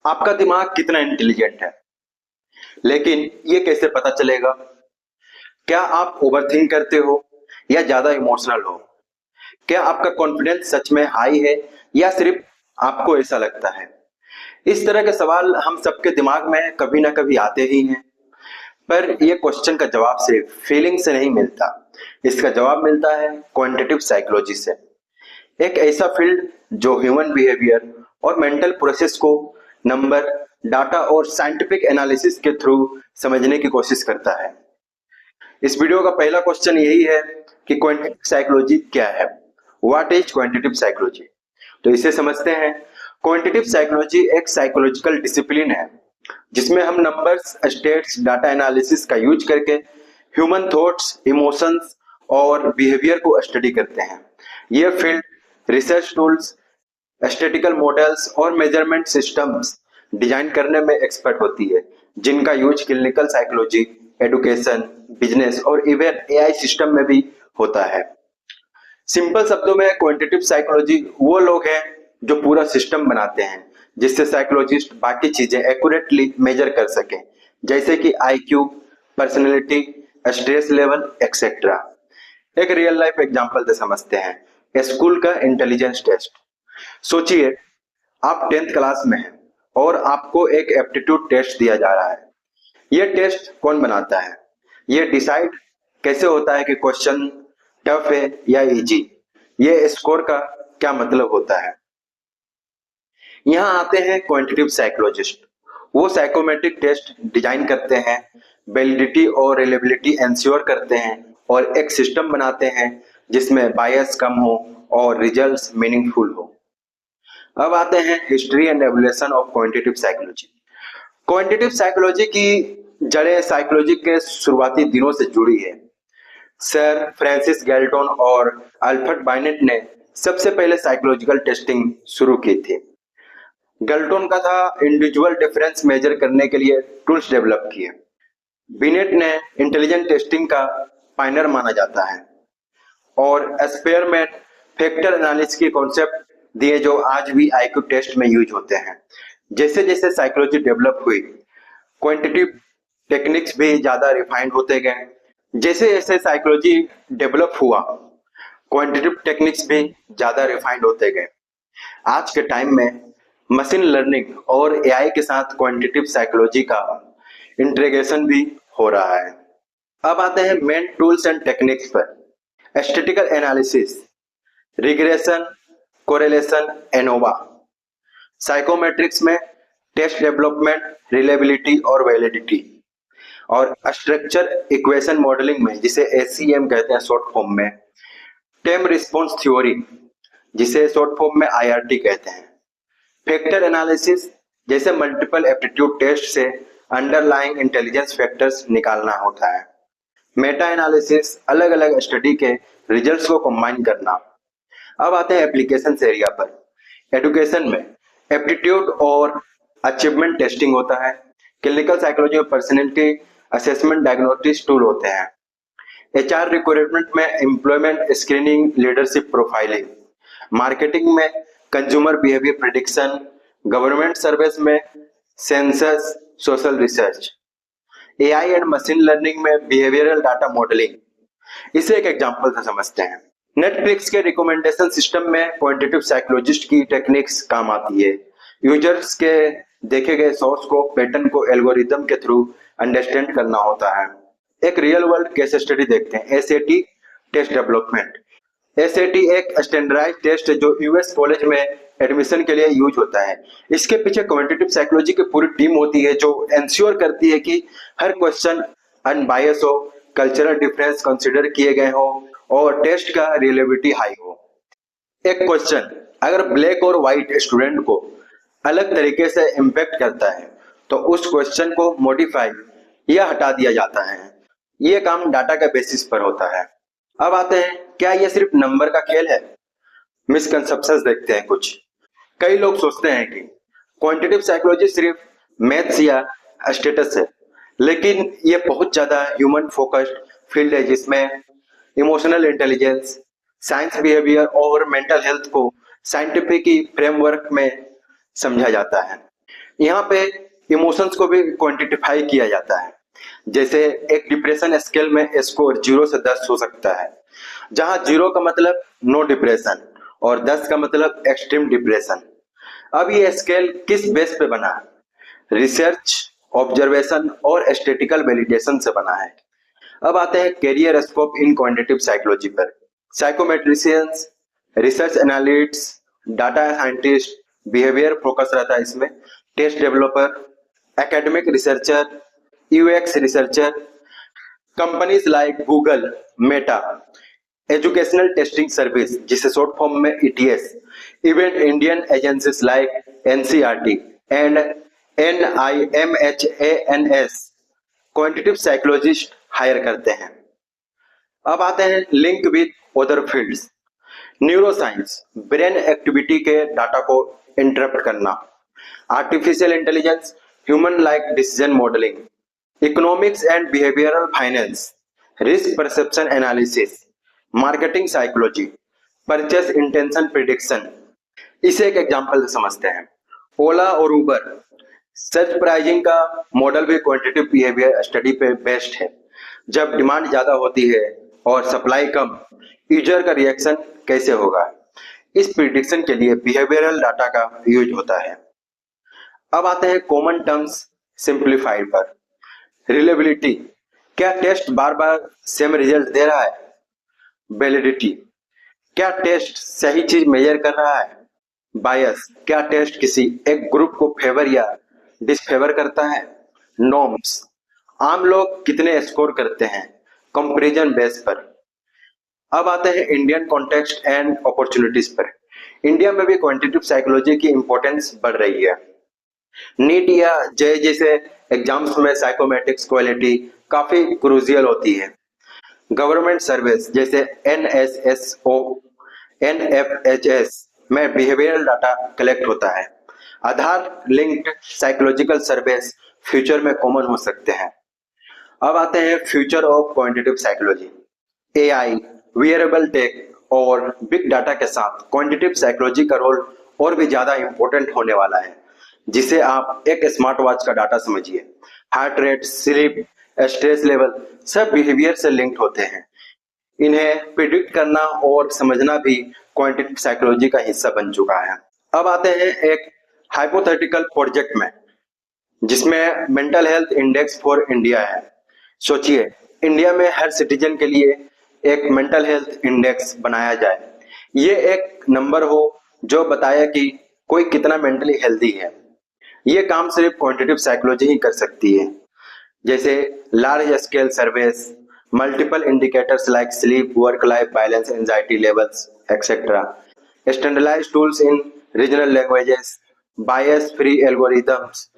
आपका दिमाग कितना इंटेलिजेंट है, लेकिन ये कैसे पता चलेगा? क्या आप ओवरथिंक करते हो या ज्यादा इमोशनल हो? क्या आपका कॉन्फिडेंस सच में हाई है या सिर्फ आपको ऐसा लगता है? इस तरह के सवाल हम सबके दिमाग में कभी ना कभी आते ही हैं, पर ये क्वेश्चन का जवाब सिर्फ फीलिंग से नहीं मिलता। इसका जवाब मिलता है क्वांटिटेटिव साइकोलॉजी से, एक ऐसा फील्ड जो ह्यूमन बिहेवियर और मेंटल प्रोसेस को नंबर, डाटा और साइंटिफिक एनालिसिस के थ्रू समझने की कोशिश करता है। इस वीडियो का पहला क्वेश्चन यही है कि क्वांटिटेटिव साइकोलॉजी क्या है? What is quantitative psychology? तो इसे समझते हैं। क्वांटिटेटिव साइकोलॉजी एक साइकोलॉजिकल डिसिप्लिन है जिसमें हम नंबर्स, स्टेट्स, डाटा एनालिसिस का यूज करके ह्यूमन थॉट्स, इमोशंस और बिहेवियर को स्टडी करते हैं। यह field research tools, statistical models और मेजरमेंट सिस्टम्स डिजाइन करने में एक्सपर्ट होती है, जिनका use clinical psychology, education, business और इवन एआई सिस्टम में भी होता है। सिंपल शब्दों में क्वांटिटेटिव साइकोलॉजी वो लोग हैं जो पूरा सिस्टम बनाते हैं जिससे साइकोलॉजिस्ट बाकी चीजें एक्यूरेटली मेजर कर सकें, जैसे कि IQ, personality, stress level etcetera. एक रियल लाइफ एग्जांपल से समझते हैं, स्कूल का इंटेलिजेंस टेस्ट। सोचिए, आप 10th क्लास में हैं और आपको एक एप्टीट्यूड टेस्ट दिया जा रहा है। यह टेस्ट कौन बनाता है? यह डिसाइड कैसे होता है कि क्वेश्चन टफ है या इजी? ये स्कोर का क्या मतलब होता है? यहाँ आते हैं क्वांटिटेटिव साइकोलॉजिस्ट। वो साइकोमेट्रिक टेस्ट डिजाइन करते हैं, वैलिडिटी और रिलेबिलिटी इंश्योर करते हैं और एक सिस्टम बनाते हैं जिसमें बायस कम हो और रिजल्ट्स मीनिंगफुल हो। अब आते हैं history and evolution of quantitative psychology. Quantitative psychology की जड़ें साइकोलॉजी के शुरुआती दिनों से जुड़ी है। सर फ्रांसिस गैल्टन और अल्फ्रेड बाइनेट ने सबसे पहले साइकोलॉजिकल टेस्टिंग शुरू की थी। गैल्टन का था इंडिविजुअल डिफरेंस मेजर करने के लिए टूल्स डेवलप किए। बिनेट ने इंटेलिजेंट टेस्टिंग का पायनियर माना जाता है और एक्सपेरिमेंट फैक्टर एनालिसिस के कॉन्सेप्ट दिए जो आज भी आईक्यू टेस्ट में यूज होते हैं। जैसे जैसे साइकोलॉजी डेवलप हुई, क्वांटिटेटिव टेक्निक्स भी ज्यादा रिफाइंड होते गए। जैसे जैसे साइकोलॉजी डेवलप हुआ, क्वांटिटेटिव टेक्निक्स भी ज्यादा रिफाइंड होते गए। आज के टाइम में मशीन लर्निंग और एआई के साथ क्वांटिटेटिव साइकोलॉजी का इंटीग्रेशन भी हो रहा है। अब आते हैं मेन टूल्स एंड टेक्निक्स पर। Statistical analysis, regression, correlation, ANOVA. Psychometrics में टेस्ट डेवलपमेंट, रिलेबिलिटी और वैलिडिटी। और स्ट्रक्चर इक्वेशन मॉडलिंग में, जिसे एससीएम कहते हैं शॉर्ट फॉर्म में, टाइम रिस्पॉन्स थ्योरी, जिसे शॉर्ट फॉर्म में आईआरटी कहते हैं। फैक्टर एनालिसिस, जैसे मल्टीपल एप्टीट्यूड टेस्ट से अंडरलाइंग इंटेलिजेंस फैक्टर्स निकालना होता है। मेटा एनालिसिस, अलग अलग स्टडी के रिजल्ट्स को कंबाइन करना। अब आते हैं एप्लीकेशन एरिया पर। एडुकेशन में एप्टीट्यूड और अचीवमेंट टेस्टिंग होता है। क्लिनिकल साइकोलॉजी में पर्सनैलिटी असेसमेंट डायग्नोस्टिक टूल होते हैं। एचआर रिक्रूटमेंट में employment screening, leadership profiling. Marketing में consumer behaviour prediction. Government service में census, social research. AI and machine learning में बिहेवियरल डाटा मॉडलिंग। इसे एक एग्जांपल से समझते हैं। नेटफ्लिक्स के रिकमेंडेशन सिस्टम में क्वांटिटेटिव साइकोलॉजिस्ट की टेक्निक्स काम आती है। यूजर्स के देखे गए सोर्स को, पैटर्न को एल्गोरिदम के थ्रू अंडरस्टैंड करना होता है। एक रियल वर्ल्ड केस स्टडी देखते हैं, एसएटी टेस्ट डेवलपमेंट। एसएटी एक स्टैंडर्डाइज्ड टेस्ट है जो यूएस कॉलेज में एडमिशन के लिए यूज होता है। इसके पीछे क्वांटिटेटिव साइकोलॉजी की पूरी टीम होती है जो इंश्योर करती है कि हर क्वेश्चन अनबायस हो, कल्चरल डिफरेंस कंसीडर किए गए हो और टेस्ट का रिलेबिलिटी हाई हो। एक क्वेश्चन अगर ब्लैक और व्हाइट स्टूडेंट को अलग तरीके से इम्पैक्ट करता है तो उस क्वेश्चन को मॉडिफाई या हटा दिया जाता है। ये काम डाटा के बेसिस पर होता है। अब आते हैं, क्या ये सिर्फ नंबर का खेल है? मिसकंसेप्शंस देखते हैं कुछ। कई लोग सोचते हैं कि क्वांटिटेटिव साइकोलॉजी सिर्फ मैथ्स या स्टेटस है, लेकिन ये बहुत ज्यादा ह्यूमन फोकस्ड फील्ड है जिसमें इमोशनल इंटेलिजेंस, साइंस बिहेवियर और मेंटल हेल्थ को साइंटिफिक फ्रेमवर्क में समझा जाता है। यहाँ पे इमोशंस को भी क्वांटिफाई किया जाता है। जैसे एक डिप्रेशन स्केल में स्कोर 0 से 10 हो सकता है, जहां 0 का मतलब नो डिप्रेशन और 10 का मतलब एक्सट्रीम डिप्रेशन। अब ये स्केल किस बेस पे बना है? रिसर्च, ऑब्जर्वेशन और स्टैटिस्टिकल वैलिडेशन से बना है। अब आते हैं career scope in quantitative psychology पर। Psychometricians, research analysts, data scientist, behaviour focus रहता है इसमें, test developer, academic researcher, UX researcher, companies like Google, Meta, educational testing service जिसे शॉर्ट फॉर्म में ETS, even Indian agencies like NCERT and NIMHANS quantitative psychologist hire करते हैं। अब आते हैं link with other fields. Neuroscience, brain activity के data को interrupt करना, artificial intelligence, human like decision modelling, economics and behavioural finance, risk perception analysis, marketing psychology, purchase intention prediction. इसे एक एग्जांपल से समझते हैं। ओला और उबर सर्च प्राइसिंग का मॉडल भी क्वांटिटेटिव बिहेवियर स्टडी पे बेस्ड है। जब डिमांड ज्यादा होती है और सप्लाई कम, यूजर का रिएक्शन कैसे होगा, इस प्रिडिक्शन के लिए बिहेवियरल डाटा का यूज होता है। अब आते हैं कॉमन टर्म्स सिंप्लीफाइड पर। रिलेबिलिटी, क्या टेस्ट बार बार सेम रिजल्ट दे रहा है? वैलिडिटी, क्या टेस्ट सही चीज मेजर कर रहा है? बायस, क्या टेस्ट किसी एक ग्रुप को फेवर या डिसफेवर करता है? नॉर्म्स, आम लोग कितने स्कोर करते हैं कंपैरिजन बेस पर। अब आते हैं इंडियन कॉन्टेक्स्ट एंड अपॉर्चुनिटीज पर। इंडिया में भी क्वांटिटेटिव साइकोलॉजी की इंपॉर्टेंस बढ़ रही है। नीट या जे जैसे एग्जाम्स में साइकोमेट्रिक्स क्वालिटी काफी क्रूशियल होती है। गवर्नमेंट सर्विस जैसे एनएसएसओ, एनएफएचएस में बिहेवियरल डाटा कलेक्ट होता है। Aadhaar linked psychological service future में कॉमन हो सकते हैं। अब आते हैं future of quantitative psychology. AI, wearable tech और बिग डाटा के साथ क्वांटिटेटिव साइकोलॉजी का रोल और भी ज्यादा इंपॉर्टेंट होने वाला है। जिसे आप एक स्मार्ट वॉच का डाटा समझिए। Heart rate, sleep, stress level सब बिहेवियर से लिंक्ड होते हैं। इन्हें प्रिडिक्ट करना और समझना भी क्वांटिटेटिव साइकोलॉजी का हिस्सा बन चुका है। अब आते हैं एक हाइपोथेटिकल प्रोजेक्ट में, जिसमें mental health index for India है। सोचिए, इंडिया में हर सिटीजन के लिए एक मेंटल हेल्थ इंडेक्स बनाया जाए। ये एक नंबर हो जो बताए कि कोई कितना मेंटली हेल्दी है। ये काम सिर्फ क्वांटिटेटिव साइकोलॉजी ही कर सकती है। जैसे large scale surveys, multiple indicators like sleep, work life balance, anxiety levels etcetera, standardised tools in regional languages, bias free algorithms,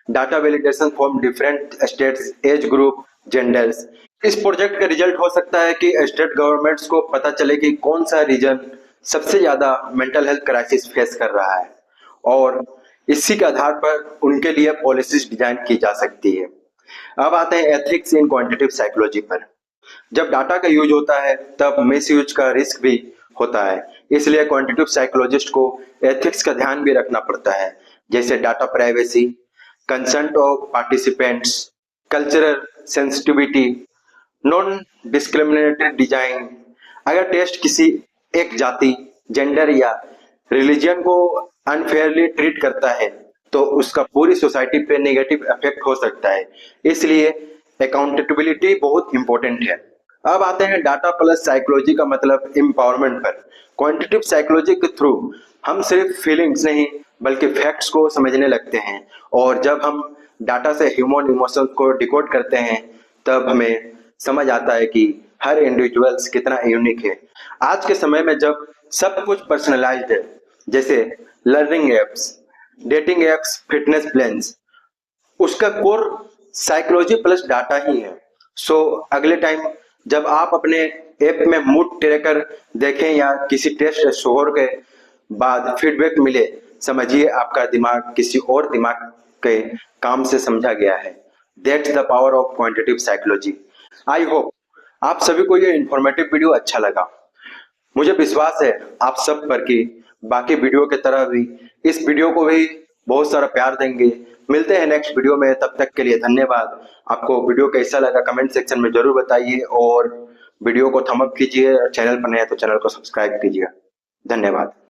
data validation from different states, age group, genders. इस project का result हो सकता है कि state governments को पता चले कि कौन सा रीजन सबसे ज्यादा मेंटल हेल्थ क्राइसिस फेस कर रहा है और इसी के आधार पर उनके लिए पॉलिसीज डिजाइन की जा सकती है। अब आते हैं एथिक्स इन क्वांटिटेटिव साइकोलॉजी पर। जब डाटा का यूज होता है तब मिस यूज का रिस्क भी होता है, इसलिए क्वांटिटेटिव साइकोलॉजिस्ट को एथिक्स का ध्यान भी रखना पड़ता है। जैसे data privacy, consent of participants, cultural sensitivity, non discriminatory design. अगर टेस्ट किसी एक जाति, जेंडर या रिलीजन को अनफेयरली ट्रीट करता है तो उसका पूरी सोसाइटी पे नेगेटिव इफेक्ट हो सकता है। इसलिए अकाउंटेबिलिटी बहुत इंपॉर्टेंट है। अब आते हैं डाटा प्लस साइकोलॉजी का मतलब एम्पावरमेंट पर। क्वांटिटेटिव साइकोलॉजी के थ्रू हम सिर्फ फीलिंग्स नहीं बल्कि फैक्ट्स को समझने लगते हैं और जब हम डाटा से ह्यूमन इमोशंस को डिकोड करते हैं तब हमें समझ आता है कि हर इंडिविजुअल्स कितना यूनिक है। आज के समय में जब सब कुछ पर्सनलाइज्ड है, जैसे learning apps, dating apps, fitness plans, उसका कोर साइकोलॉजी प्लस डाटा ही है। सो अगले टाइम जब आप अपने ऐप में मूड ट्रैकर देखें या किसी टेस्ट स्कोर के बाद फीडबैक मिले, समझिए आपका दिमाग किसी और दिमाग के काम से समझा गया है। That's the power of quantitative psychology. I hope आप सभी को ये इंफॉर्मेटिव वीडियो अच्छा लगा। मुझे विश्वास है आप सब पर कि बाकी वीडियो की तरह भी इस वीडियो को भी बहुत सारा प्यार देंगे। मिलते हैं नेक्स्ट वीडियो में, तब तक के लिए धन्यवाद। आपको वीडियो कैसा लगा कमेंट सेक्शन में जरूर बताइए और वीडियो को थम्स अप कीजिए। चैनल पर नए हैं तो चैनल को सब्सक्राइब कीजिए। धन्यवाद।